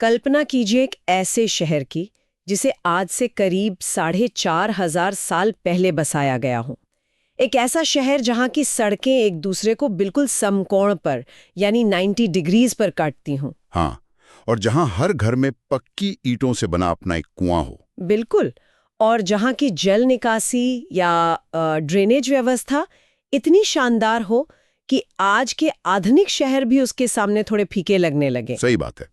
कल्पना कीजिए एक ऐसे शहर की जिसे आज से करीब 4,500 साल पहले बसाया गया हो। एक ऐसा शहर जहां की सड़कें एक दूसरे को बिल्कुल समकोण पर यानी 90 डिग्रीज पर काटती हों। हाँ, और जहां हर घर में पक्की ईंटों से बना अपना एक कुआं हो। बिल्कुल। और जहां की जल निकासी या ड्रेनेज व्यवस्था इतनी शानदार हो कि आज के आधुनिक शहर भी उसके सामने थोड़े फीके लगने लगे। सही बात है।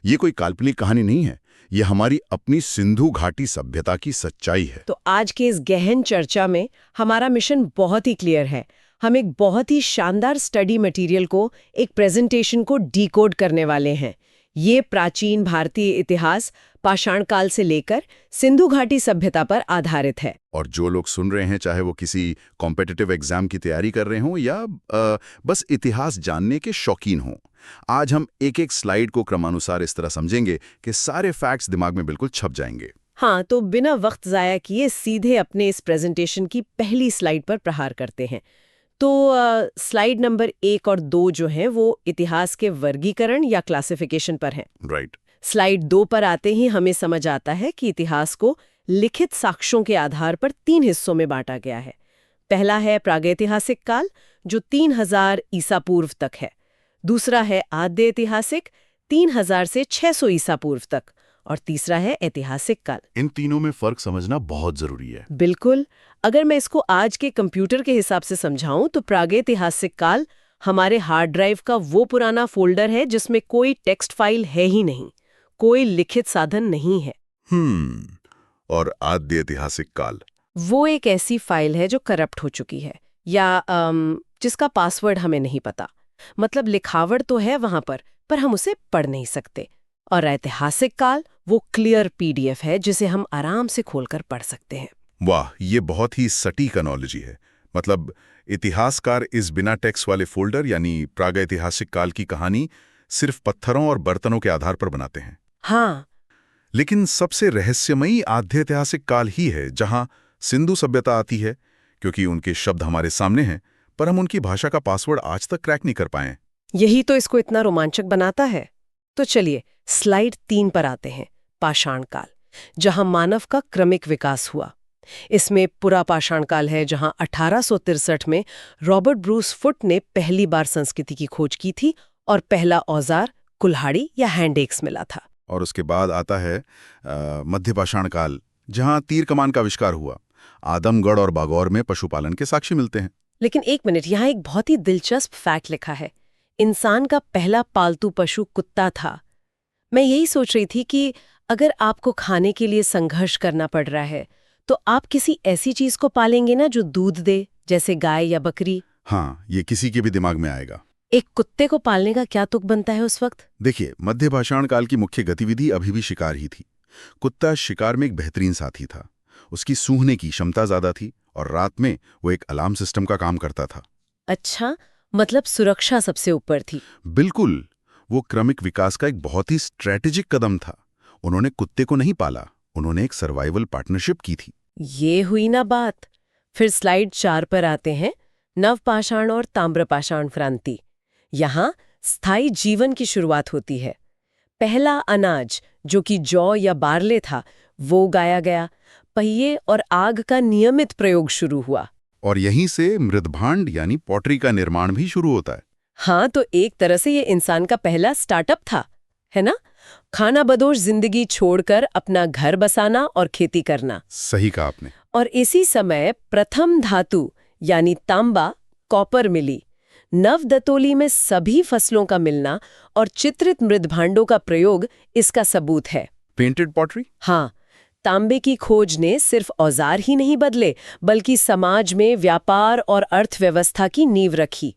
ये कोई काल्पनिक कहानी नहीं है, ये हमारी अपनी सिंधु घाटी सभ्यता की सच्चाई है। तो आज के इस गहन चर्चा में हमारा मिशन बहुत ही क्लियर है। हम एक बहुत ही शानदार स्टडी मटेरियल को, एक प्रेजेंटेशन को डिकोड करने वाले हैं। ये प्राचीन भारतीय इतिहास पाषाण काल से लेकर सिंधु घाटी सभ्यता पर आधारित है। और जो लोग सुन रहे हैं, चाहे वो किसी कॉम्पिटिटिव एग्जाम की तैयारी कर रहे हों या बस इतिहास जानने के शौकीन हों, आज हम एक एक स्लाइड को क्रमानुसार इस तरह समझेंगे कि सारे फैक्ट्स दिमाग में बिल्कुल छप जाएंगे। हाँ, तो बिना वक्त जाया किए सीधे अपने इस प्रेजेंटेशन की पहली स्लाइड पर प्रहार करते हैं। तो स्लाइड नंबर 1 और 2 जो हैं वो इतिहास के वर्गीकरण या क्लासिफिकेशन पर हैं। राइट। स्लाइड 2 पर आते ही हमें समझ आता है कि इतिहास को लिखित साक्ष्यों के आधार पर 3 हिस्सों में बांटा गया है। पहला है प्रागैतिहासिक काल, जो 3000 ईसा पूर्व तक है। दूसरा है आद्य ऐतिहासिक, 3000 से 600 ईसा पूर्व तक। और तीसरा है ऐतिहासिक काल। इन तीनों में फर्क समझना बहुत जरूरी है। बिल्कुल। अगर मैं इसको आज के कंप्यूटर के हिसाब से समझाऊं तो प्रागैतिहासिक काल हमारे हार्ड ड्राइव का वो पुराना फोल्डर है जिसमें कोई टेक्स्ट फाइल है ही नहीं, कोई लिखित साधन नहीं है। और आद्य ऐतिहासिक काल वो एक ऐसी फाइल है जो करप्ट हो चुकी है या जिसका पासवर्ड हमें नहीं पता। मतलब लिखावट तो है वहां पर हम उसे पढ़ नहीं सकते। और ऐतिहासिक काल वो क्लियर पीडीएफ है जिसे हम आराम से खोलकर पढ़ सकते हैं। वाह, ये बहुत ही सटीक एनोलॉजी है। मतलब इतिहासकार इस बिना टेक्स्ट वाले फोल्डर यानी प्रागैतिहासिक काल की कहानी सिर्फ पत्थरों और बर्तनों के आधार पर बनाते हैं। हाँ, लेकिन सबसे रहस्यमयी आद्य ऐतिहासिक काल ही है जहां सिंधु सभ्यता आती है, क्योंकि उनके शब्द हमारे सामने हैं पर हम उनकी भाषा का पासवर्ड आज तक क्रैक नहीं कर पाए। यही तो इसको इतना रोमांचक बनाता है। तो चलिए स्लाइड 3 पर आते हैं, पाषाण काल, जहां मानव का क्रमिक विकास हुआ। इसमें पूरा पाषाण काल है जहां 1863 में रॉबर्ट ब्रूस फुट ने पहली बार संस्कृति की खोज की थी और पहला औजार कुल्हाड़ी या हैंड एक्स मिला था। और उसके बाद आता है मध्य पाषाण काल, जहां तीर कमान का आविष्कार हुआ। आदमगढ़ और बागौर में पशुपालन के साक्ष्य मिलते हैं। लेकिन एक मिनट, यहाँ एक बहुत ही दिलचस्प फैक्ट लिखा है। इंसान का पहला पालतू पशु कुत्ता था। मैं यही सोच रही थी कि अगर आपको खाने के लिए संघर्ष करना पड़ रहा है तो आप किसी ऐसी चीज को पालेंगे ना जो दूध दे, जैसे गाय या बकरी। हाँ, ये किसी के भी दिमाग में आएगा। एक कुत्ते को पालने का क्या तुक बनता है उस वक्त? देखिए, मध्य पाषाण काल की मुख्य गतिविधि अभी भी शिकार ही थी। कुत्ता शिकार में एक बेहतरीन साथी था। उसकी सूंघने की क्षमता ज्यादा थी और रात में वो एक अलार्म सिस्टम का काम करता था। अच्छा, मतलब सुरक्षा सबसे ऊपर थी। बिल्कुल। वो क्रमिक विकास का एक बहुत ही स्ट्रेटेजिक कदम था। उन्होंने कुत्ते को नहीं पाला, उन्होंने एक सर्वाइवल पार्टनरशिप की थी। ये हुई ना बात। फिर स्लाइड 4 पर आते हैं, नवपाषाण और ताम्रपाषाण क्रांति। यहाँ स्थायी जीवन की शुरुआत होती है। पहला अनाज, जो कि जौ या बार्ले था, वो उगाया गया। पहिए और आग का नियमित प्रयोग शुरू हुआ। और यहीं से मृदभांड यानी पॉटरी का निर्माण भी शुरू होता है। हाँ, तो एक तरह से ये इंसान का पहला स्टार्टअप था, है ना? खाना बदोश जिंदगी छोड़कर अपना घर बसाना और खेती करना। सही कहा आपने। और इसी समय प्रथम धातु यानी तांबा, कॉपर मिली। नवदतोली में सभी फसलों का मिलना और चित्रित मृदभांडों का प्रयोग इसका सबूत है। Painted pottery? हाँ, तांबे की खोज ने सिर्फ औजार ही नहीं बदले, बल्कि समाज में व्यापार और अर्थव्यवस्था की नींव रखी।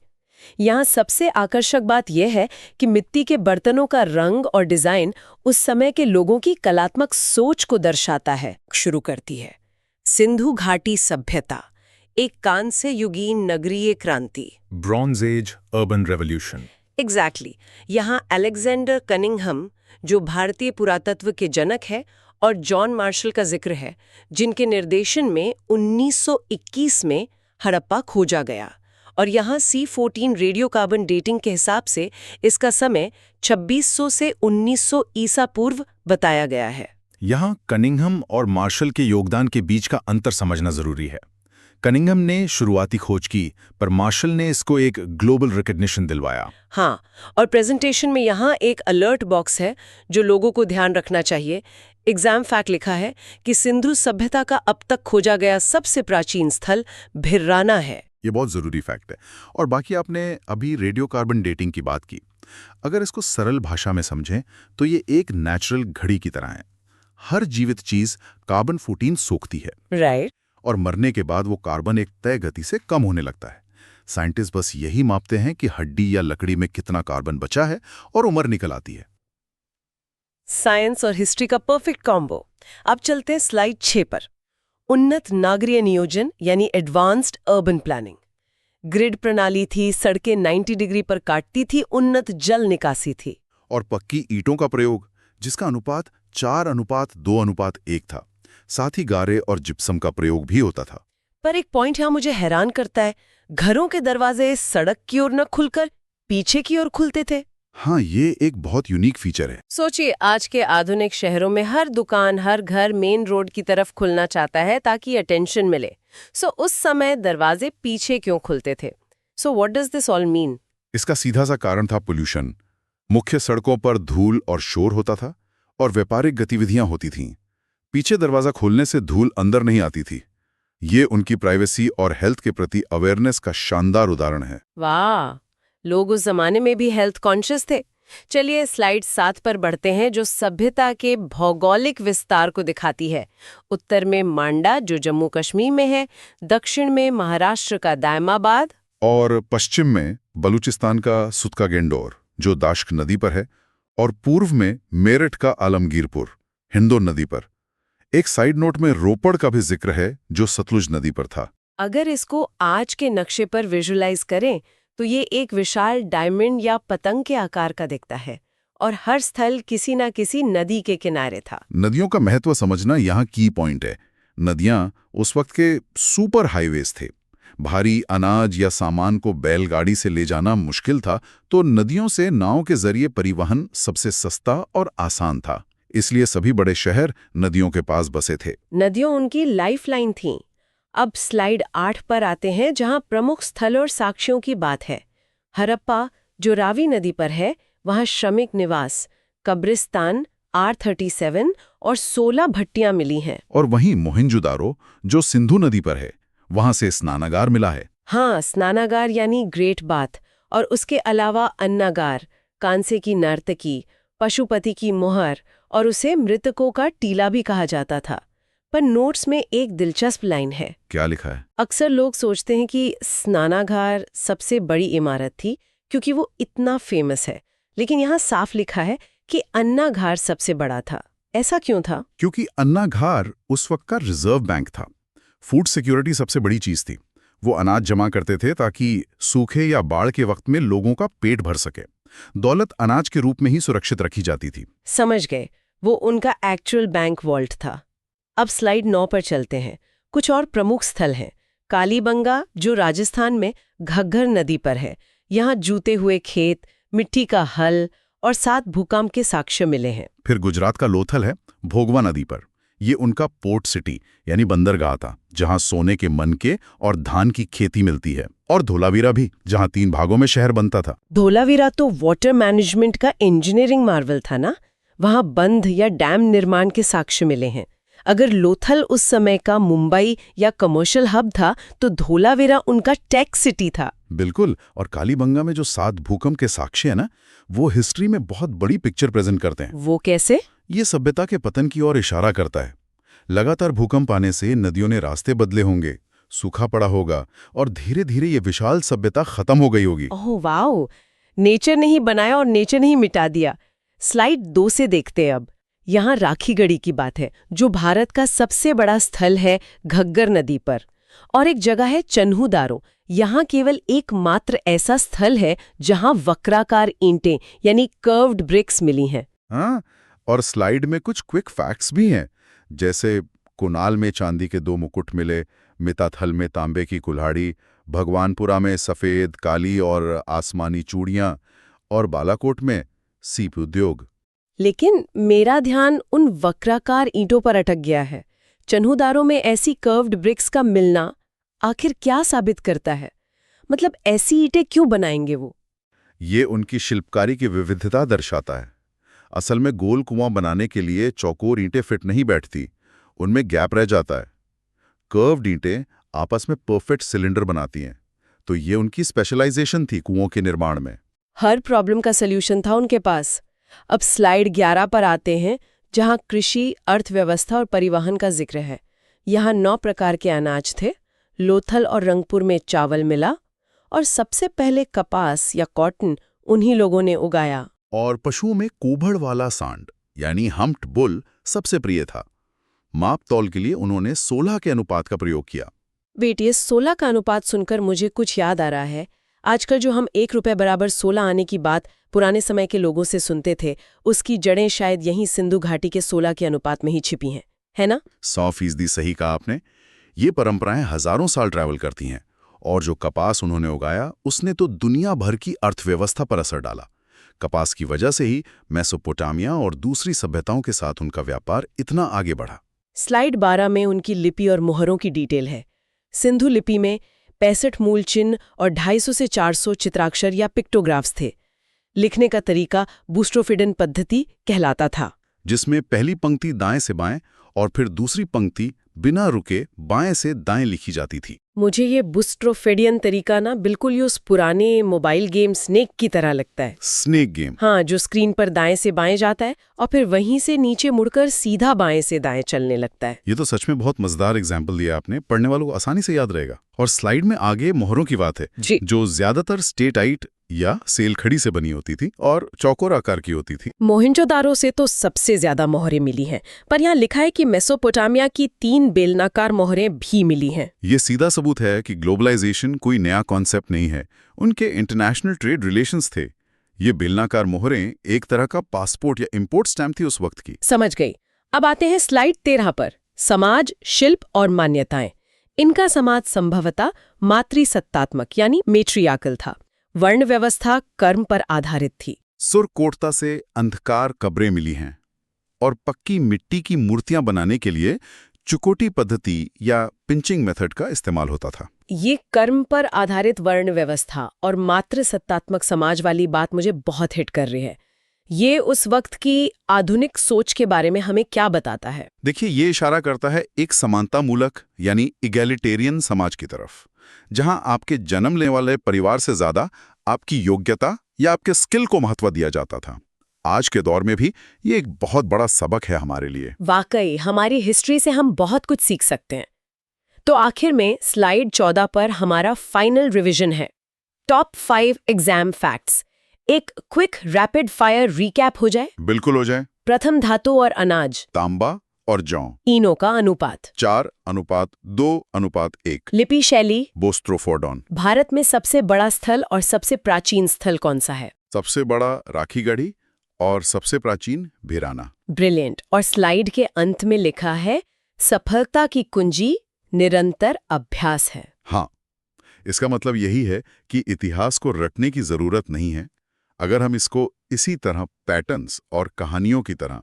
यहाँ सबसे आकर्षक बात यह है कि मिट्टी के बर्तनों का रंग और डिजाइन उस समय के लोगों की कलात्मक सोच को दर्शाता है। शुरू करती है सिंधु घाटी सभ्यता, एक कांस्य युगीन नगरीय क्रांति, bronze age urban revolution. Exactly. यहाँ अलेक्जेंडर कनिंघम, जो भारतीय पुरातत्व के जनक है, और जॉन मार्शल का जिक्र है, जिनके निर्देशन में 1921 में हड़प्पा खोजा गया और यहाँ C14 रेडियो कार्बन डेटिंग के हिसाब से इसका समय 2600 से 1900 ईसा पूर्व बताया गया है। यहाँ कनिंघम और मार्शल के योगदान के बीच का अंतर समझना जरूरी है। कनिंघम ने शुरुआती खोज की, पर मार्शल ने इसको एक ग्लोबल रिकग्निशन दिलवाया। हाँ, और प्रेजेंटेशन में यहाँ एक अलर्ट बॉक्स है जो लोगों को ध्यान रखना चाहिए। एग्जाम फैक्ट लिखा है कि सिंधु सभ्यता का अब तक खोजा गया सबसे प्राचीन स्थल भिर्राना है। ये बहुत ज़रूरी फैक्ट है। और बाकी आपने अभी रेडियो कार्बन डेटिंग की बात की। अगर इसको सरल भाषा में समझें तो ये एक नेचुरल घड़ी की तरह है। हर जीवित चीज़ कार्बन 14 सोखती है, राइट। और मरने के बाद वो कार्बन एक तय गति से कम होने लगता है। साइंटिस्ट बस यही मापते हैं कि हड्डी या लकड़ी में कितना कार्बन बचा है और उम्र निकल आती है। साइंस और हिस्ट्री का परफेक्ट कॉम्बो। अब चलते हैं स्लाइड 6 पर। उन्नत नागरीय नियोजन यानी एडवांस्ड अर्बन प्लानिंग। ग्रिड प्रणाली थी, सड़कें 90 डिग्री पर काटती थी, उन्नत जल निकासी थी। और पक्की ईंटों का प्रयोग, जिसका अनुपात 4:2:1 था। साथ ही गारे और जिप्सम का प्रयोग भी होता था। पर एक पॉइंट यहाँ मुझे हैरान करता है, घरों के दरवाजे सड़क की ओर न खुलकर पीछे की ओर खुलते थे। हाँ, ये एक बहुत यूनिक फीचर है। सोचिए, आज के आधुनिक शहरों में हर दुकान, हर घर मेन रोड की तरफ खुलना चाहता है ताकि अटेंशन मिले। उस समय दरवाजे पीछे क्यों खुलते थे? What does this all mean? इसका सीधा सा कारण था पोल्यूशन। मुख्य सड़कों पर धूल और शोर होता था और व्यापारिक गतिविधियां होती थीं। पीछे दरवाजा खोलने से धूल अंदर नहीं आती थी। ये उनकी प्राइवेसी और हेल्थ के प्रति अवेयरनेस का शानदार उदाहरण है। वाह, लोग उस जमाने में भी हेल्थ कॉन्शियस थे। चलिए स्लाइड 7 पर बढ़ते हैं, जो सभ्यता के भौगोलिक विस्तार को दिखाती है। उत्तर में मांडा, जो जम्मू कश्मीर में है, दक्षिण में महाराष्ट्र का दायमाबाद, और पश्चिम में बलूचिस्तान का सुतका-गेंडोर, जो दाश्क नदी पर है, और पूर्व में मेरठ का आलमगीरपुर, हिंदोन नदी पर। एक साइड नोट में रोपड़ का भी जिक्र है, जो सतलुज नदी पर था। अगर इसको आज के नक्शे पर विजुअलाइज करें तो ये एक विशाल डायमंड या पतंग के आकार का दिखता है, और हर स्थल किसी न किसी नदी के किनारे था। नदियों का महत्व समझना यहाँ की पॉइंट है। नदियाँ उस वक्त के सुपर हाईवेज थे। भारी अनाज या सामान को बैलगाड़ी से ले जाना मुश्किल था, तो नदियों से नाव के जरिए परिवहन सबसे सस्ता और आसान था। इसलिए सभी बड़े शहर नदियों के पास बसे थे। नदियों उनकी लाइफलाइन थीं। अब स्लाइड 8 पर आते हैं, जहां प्रमुख स्थल और साक्ष्यों की बात है। हरप्पा, जो रावी नदी पर है, वहां श्रमिक निवास, कब्रिस्तान, R37 और 16 भट्टियां मिली हैं। और वहीं मोहनजोदारो, जो सिंधु नदी पर है, वहां से स्नानागार मिला है। हाँ, स्नानागार यानी ग्रेट बाथ, और उसके अलावा अन्नागार, कांसे की नर्तकी, पशुपति की मोहर, और उसे मृतकों का टीला भी कहा जाता था। पर नोट्स में एक दिलचस्प लाइन है। क्या लिखा है? अक्सर लोग सोचते हैं कि स्नानागार सबसे बड़ी इमारत थी क्योंकि वो इतना फेमस है, लेकिन यहाँ साफ लिखा है कि अन्नागार सबसे बड़ा था। ऐसा क्यों था? क्योंकि अन्नागार उस वक्त का रिजर्व बैंक था। फूड सिक्योरिटी सबसे बड़ी चीज थी। वो अनाज जमा करते थे ताकि सूखे या बाढ़ के वक्त में लोगों का पेट भर सके। दौलत अनाज के रूप में ही सुरक्षित रखी जाती थी। समझ गए, वो उनका एक्चुअल बैंक वॉल्ट था। अब स्लाइड 9 पर चलते हैं। कुछ और प्रमुख स्थल हैं। कालीबंगा, जो राजस्थान में घग्गर नदी पर है, यहाँ जूते हुए खेत, मिट्टी का हल और 7 भूकंप के साक्ष्य मिले हैं। फिर गुजरात का लोथल है, भोगवा नदी पर। ये उनका पोर्ट सिटी यानी बंदरगाह था, जहां सोने के मनके और धान की खेती मिलती है। और धोलावीरा भी, जहां 3 भागों में शहर बनता था। धोलावीरा तो वाटर मैनेजमेंट का इंजीनियरिंग मार्वल था ना। वहां बंध या डैम निर्माण के साक्ष्य मिले हैं। अगर लोथल उस समय का मुंबई या कमर्शियल हब था, तो धोलावीरा उनका टेक सिटी था। बिल्कुल। और कालीबंगा में जो 7 भूकंप के साक्ष्य है ना, वो हिस्ट्री में बहुत बड़ी पिक्चर प्रेजेंट करते हैं। वो कैसे? ये सभ्यता के पतन की ओर इशारा करता है। लगातार भूकंप आने से नदियों ने रास्ते बदले होंगे, सूखा पड़ा होगा, और धीरे धीरे ये विशाल सभ्यता खत्म हो गई होगी। ओह वाओ, नेचर ने ही बनाया और नेचर ने ही मिटा दिया। स्लाइड 2 से देखते हैं अब। यहाँ राखीगढ़ी की बात है, जो भारत का सबसे बड़ा स्थल है घग्गर नदी पर। और एक जगह है चन्हूदारो। यहाँ केवल एकमात्र ऐसा स्थल है जहाँ वक्राकार ईंटें यानी कर्व्ड ब्रिक्स मिली हैं। हाँ, और स्लाइड में कुछ क्विक फैक्ट्स भी हैं, जैसे कुनाल में चांदी के 2 मुकुट मिले, मिताथल में तांबे की कुल्हाड़ी, भगवानपुरा में सफ़ेद, काली और आसमानी चूड़ियाँ और बालाकोट में सीप उद्योग। लेकिन मेरा ध्यान उन वक्राकार ईंटों पर अटक गया है। चन्हूदारों में ऐसी कर्व्ड ब्रिक्स का मिलना आखिर क्या साबित करता है? मतलब ऐसी ईंटें क्यों बनाएंगे वो? ये उनकी शिल्पकारी की विविधता दर्शाता है। असल में गोल कुआं बनाने के लिए चौकोर ईंटें फिट नहीं बैठती, उनमें गैप रह जाता है। कर्व्ड ईंटें आपस में परफेक्ट सिलेंडर बनाती हैं, तो ये उनकी स्पेशलाइजेशन थी कुओं के निर्माण में। हर प्रॉब्लम का सल्यूशन था उनके पास। अब स्लाइड 11 पर आते हैं, जहां कृषि, अर्थव्यवस्था और परिवहन का जिक्र है। यहाँ 9 प्रकार के अनाज थे। लोथल और रंगपुर में चावल मिला और सबसे पहले कपास या कॉटन उन्हीं लोगों ने उगाया। और पशुओं में कोभड़ वाला सांड यानी हम्प्ड बुल सबसे प्रिय था। माप तौल के लिए उन्होंने 16 के अनुपात का प्रयोग किया। बेटी, इस 16 का अनुपात सुनकर मुझे कुछ याद आ रहा है। आजकल जो हम 1 रुपये बराबर 16 आने की बात पुराने समय के लोगों से सुनते थे, उसकी जड़ें शायद यहीं सिंधु घाटी के 16 के अनुपात में ही छिपी हैं, है ना? 100% सही कहा आपने। ये परंपराएं हजारों साल ट्रैवल करती हैं, और जो कपास उन्होंने उगाया उसने तो दुनिया भर की अर्थव्यवस्था पर असर डाला। कपास की वजह से ही मेसोपोटामिया और दूसरी सभ्यताओं के साथ उनका व्यापार इतना आगे बढ़ा। स्लाइड 12 में उनकी लिपि और मोहरों की डिटेल है। सिंधु लिपि में 65 मूल चिन्ह और 250 से 400 चित्राक्षर या पिक्टोग्राफ्स थे। लिखने का तरीका बूस्ट्रोफिडन पद्धति कहलाता था, जिसमें पहली पंक्ति दाएं से बाएं और फिर दूसरी पंक्ति बिना रुके बाएं से दाएं लिखी जाती थी। मुझे ये बूस्ट्रोफिडियन तरीका ना बिल्कुल ही उस पुराने मोबाइल गेम स्नेक की तरह लगता है। Snake game? हाँ, जो स्क्रीन पर दाएं से बाएं जाता है और फिर वहीं से नीचे मुड़कर सीधा बाएं से दाएं चलने लगता है। ये तो सच में बहुत मजेदार एग्जाम्पल दिया आपने, पढ़ने वालों को आसानी से याद रहेगा। और स्लाइड में आगे मोहरों की बात है जी, जो ज्यादातर स्टेटाइट या सेल खड़ी से बनी होती थी और चौकोर आकार की होती थी। मोहनजोदारो से तो सबसे ज्यादा मोहरें मिली हैं, पर यहाँ लिखा है कि मेसोपोटामिया की 3 बेलनाकार मोहरें भी मिली हैं। ये सीधा सबूत है कि ग्लोबलाइजेशन कोई नया कॉन्सेप्ट नहीं है, उनके इंटरनेशनल ट्रेड रिलेशंस थे। ये बेलनाकार मोहरें एक तरह का पासपोर्ट या इंपोर्ट स्टैम्प थी उस वक्त की। समझ गई। अब आते हैं स्लाइड 13 पर, समाज, शिल्प और मान्यताएं। इनका समाज संभवतः मातृसत्तात्मक यानी मेट्रियाकल था। वर्ण व्यवस्था कर्म पर आधारित थी। सुरकोटता से अंधकार कब्रें मिली हैं और पक्की मिट्टी की मूर्तियां बनाने के लिए चुकोटी पद्धति या पिंचिंग मेथड का इस्तेमाल होता था। ये कर्म पर आधारित वर्ण व्यवस्था और मातृसत्तात्मक समाज वाली बात मुझे बहुत हिट कर रही है। ये उस वक्त की आधुनिक सोच के बारे में हमें क्या बताता है? देखिए, ये इशारा करता है एक समानता मूलक यानी इगैलिटेरियन समाज की तरफ, जहां आपके जन्म लेने वाले परिवार से ज्यादा आपकी योग्यता या आपके स्किल को महत्व दिया जाता था। आज के दौर में भी ये एक बहुत बड़ा सबक है हमारे लिए। वाकई हमारी हिस्ट्री से हम बहुत कुछ सीख सकते हैं। तो आखिर में स्लाइड 14 पर हमारा फाइनल रिवीजन है, टॉप 5 एग्जाम फैक्ट्स। एक क्विक रैपिड फायर रिकैप हो जाए? बिल्कुल हो जाए। प्रथम धातु और अनाज, तांबा और जौ, तीनों का अनुपात 4:2:1। लिपि शैली, बोस्ट्रोफोडॉन। भारत में सबसे बड़ा स्थल और सबसे प्राचीन स्थल कौन सा है? सबसे बड़ा राखीगढ़ी और सबसे प्राचीन भिराना। ब्रिलियंट। और स्लाइड के अंत में लिखा है, सफलता की कुंजी निरंतर अभ्यास है। हाँ, इसका मतलब यही है कि इतिहास को रटने की जरूरत नहीं है। अगर हम इसको इसी तरह पैटर्न्स और कहानियों की तरह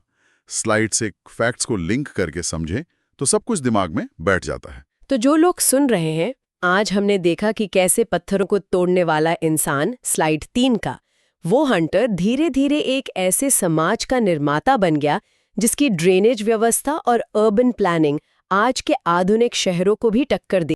स्लाइड से फैक्ट्स को लिंक करके समझें तो सब कुछ दिमाग में बैठ जाता है। तो जो लोग सुन रहे हैं, आज हमने देखा कि कैसे पत्थरों को तोड़ने वाला इंसान, स्लाइड 3 का, वो हंटर धीरे धीरे एक ऐसे समाज का निर्माता बन गया जिसकी ड्रेनेज व्यवस्था और अर्बन प्लानिंग आज के आधुनिक शहरों को भी टक्कर दी।